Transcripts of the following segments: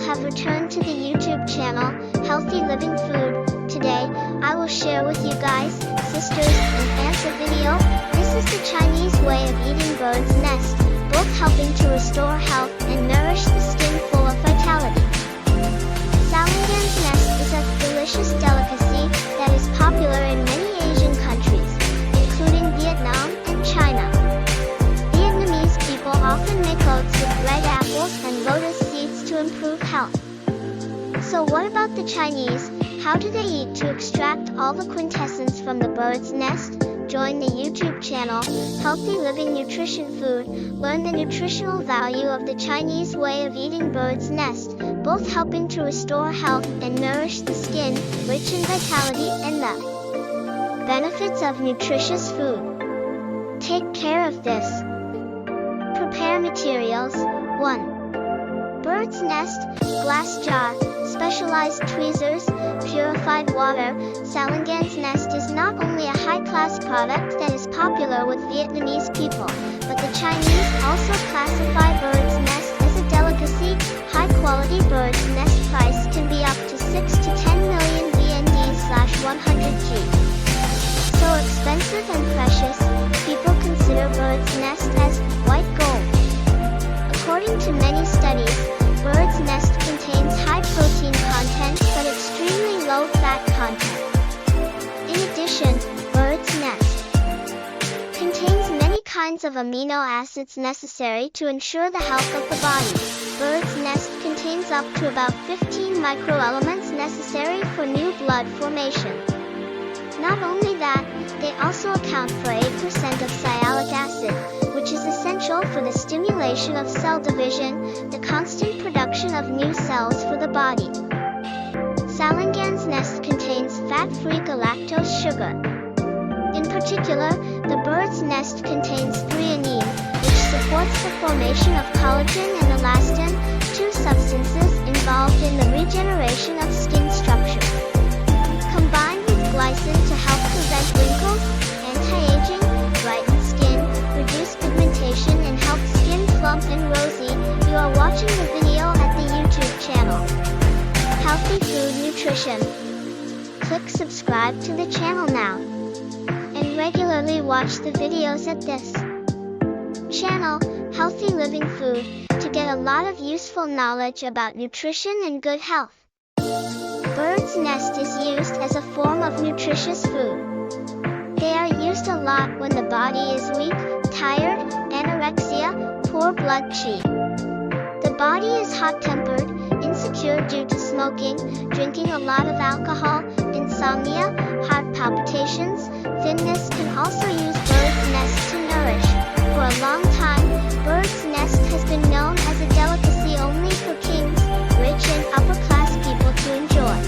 have returned to the YouTube channel, Healthy Living Food. Today, I will share with you guys, sisters, and aunts a video. This is the Chinese way of eating bird's nest, both helping to restore health and nourish the skin full of vitality. Salangan's nest is a delicious delicacy that is popular in many Asian countries, including Vietnam and China. Vietnamese people often make oats with red apples and lotus seeds to improve health. So what about the Chinese? How do they eat to extract all the quintessence from the bird's nest? Join the YouTube channel, Healthy Living Nutrition Food. Learn the nutritional value of the Chinese way of eating bird's nest, both helping to restore health and nourish the skin, rich in vitality, and the benefits of nutritious food. Take care of this. Prepare materials. 1. Bird's nest, glass jar, specialized tweezers, purified water. Salangan's nest is not only a high-class product that is popular with Vietnamese people, but the Chinese also classify bird's nest as a delicacy. High-quality bird's nest price can be up to 6 to 10 million VND/100G. So expensive and precious, people consider bird's nest as white gold. According to many studies, bird's nest contains high protein content but extremely low fat content. In addition, bird's nest contains many kinds of amino acids necessary to ensure the health of the body. Bird's nest contains up to about 15 microelements necessary for new blood formation. Not only that, they also account for 8% of sialic acid, which is essential for the stimulation of cell division, the constant production of new cells for the body. Salangan's nest contains fat-free galactose sugar. In particular, the bird's nest contains threonine, which supports the formation of collagen and elastin, two substances involved in the regeneration of skin structure. Combined with glycine to help prevent wrinkles, anti-aging, brighten skin, reduce pigmentation, and help skin plump and rosy. You are watching the video at the YouTube channel, Healthy Food Nutrition. Click subscribe to the channel now, and regularly watch the videos at this channel, Healthy Living Food, to get a lot of useful knowledge about nutrition and good health. Bird's nest is used as a form of nutritious food. They are used a lot when the body is weak, tired, anorexia, poor blood chi. The body is hot-tempered, insecure due to smoking, drinking a lot of alcohol, insomnia, heart palpitations. Thinness can also use bird's nest to nourish. For a long time, bird's nest has been known as a delicacy only for kings, rich and upper-class people to enjoy.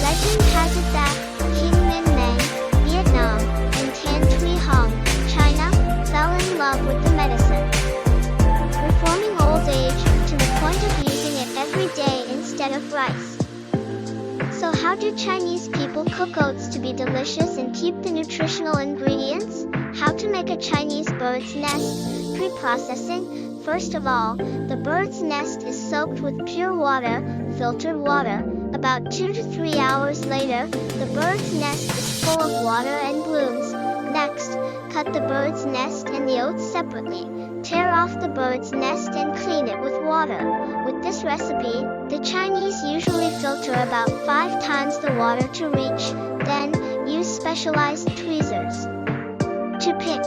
Legend has it that King Min Meng, Vietnam, and Tan Thuy Hong, China, fell in love with the medicine, reforming old age to the point of using it every day instead of rice. So how do Chinese people cook oats to be delicious and keep the nutritional ingredients? How to make a Chinese bird's nest? Pre-processing. First of all, the bird's nest is soaked with pure water, filtered water. About 2 to 3 hours later, the bird's nest is full of water and blooms. Next, cut the bird's nest and the oats separately. Tear off the bird's nest and clean it with water. With this recipe, the Chinese usually filter about 5 times the water to reach, then use specialized tweezers to pick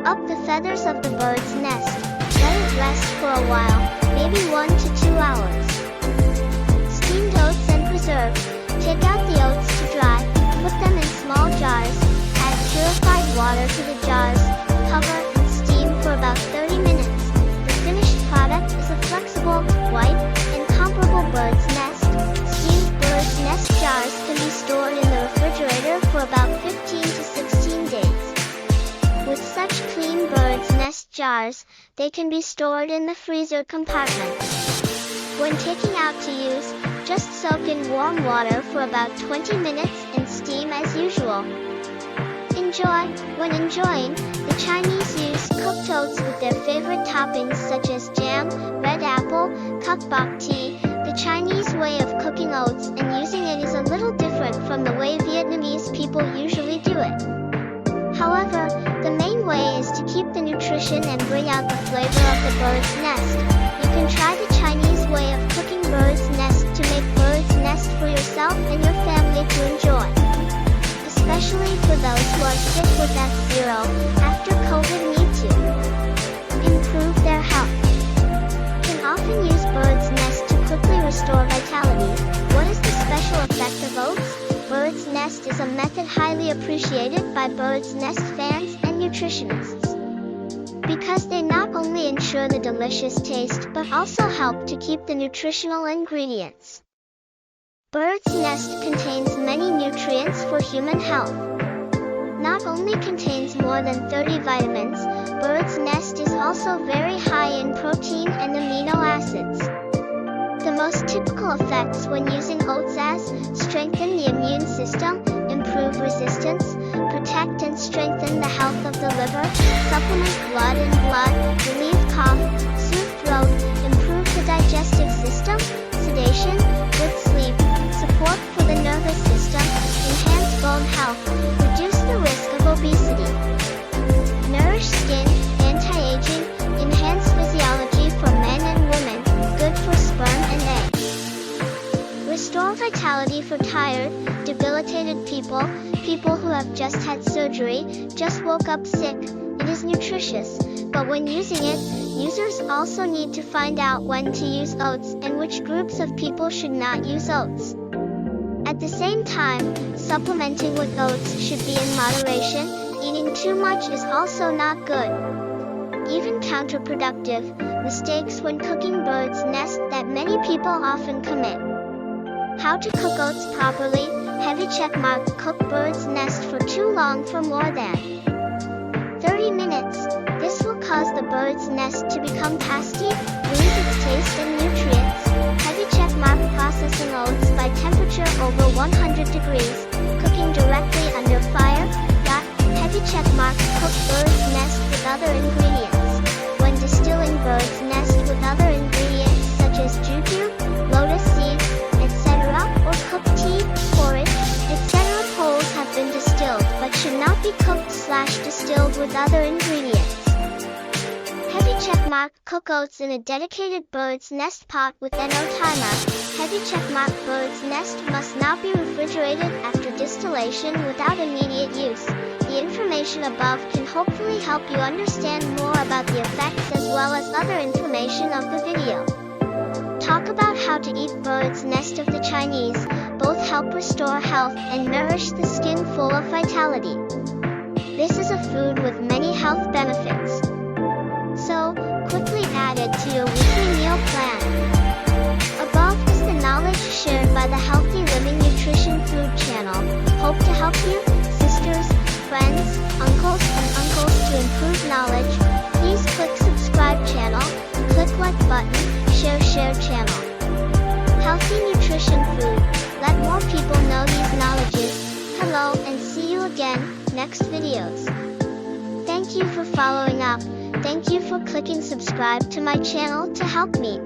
up the feathers of the bird's nest. Let it rest for a while, maybe 1 to 2 hours. Steamed oats and preserved. Take out the oats to dry, put them in small jars, add purified water to the jars, cover and steam for about 30 minutes. The finished product is a flexible, white, and comparable bird's nest. Steamed bird's nest jars can be stored in the refrigerator for about 15 to 16 days. With such clean bird's nest jars, they can be stored in the freezer compartment. When taking out to use, just soak in warm water for about 20 minutes and steam as usual. Enjoy! When enjoying, the Chinese use cooked oats with their favorite toppings such as jam, red apple, kuk bok tea, nutrition and bring out the flavor of the bird's nest. You can try the Chinese way of cooking bird's nest to make bird's nest for yourself and your family to enjoy. Especially for those who are sick with F0 after COVID need to improve their health. Can often use bird's nest to quickly restore vitality. What is the special effect of oats? Bird's nest is a method highly appreciated by bird's nest fans and nutritionists, because they not only ensure the delicious taste but also help to keep the nutritional ingredients. Bird's nest contains many nutrients for human health. Not only contains more than 30 vitamins, bird's nest is also very high in protein and amino acids. The most typical effects when using oats as strengthen the immune system, improve resistance, protect and strengthen the health of the liver, supplement blood and blood, relieve cough, soothe throat, improve the digestive system, sedation, good sleep, support for the nervous system, enhance bone health, reduce the risk of obesity, nourish skin, anti-aging, enhance physiology for men and women, good for sperm and eggs, restore vitality for tired, debilitated people, people who have just had surgery, just woke up sick. It is nutritious, but when using it, users also need to find out when to use oats and which groups of people should not use oats. At the same time, supplementing with oats should be in moderation. Eating too much is also not good. Even counterproductive, mistakes when cooking bird's nest that many people often commit. How to cook oats properly? Heavy checkmark. Cook bird's nest for too long for more than 30 minutes. This will cause the bird's nest to become pasty, lose its taste and nutrients. Heavy checkmark. Processing oats by temperature over 100 degrees, cooking directly under fire. Heavy checkmark. Cook bird's nest with other ingredients. When distilling bird's nest with other ingredients such as jujube, lotus seeds, etc., or cooked tea, porridge, etc., poles have been distilled but should not be cooked/distilled with other ingredients. Heavy checkmark. Cook oats in a dedicated bird's nest pot with NO timer. Heavy checkmark. Bird's nest must not be refrigerated after distillation without immediate use. The information above can hopefully help you understand more about the effects as well as other information of the video. Talk about how to eat bird's nest of the Chinese. Both help restore health and nourish the skin full of vitality. This is a food with many health benefits. So, quickly add it to your weekly meal plan. Above is the knowledge shared by the Healthy Living Nutrition Food channel. Hope to help you, sisters, friends, uncles to improve knowledge. Please click subscribe channel, click like button, share channel. Healthy nutrition food. Let more people know these knowledges. Hello and see you again, next videos. Thank you for following up. Thank you for clicking subscribe to my channel to help me.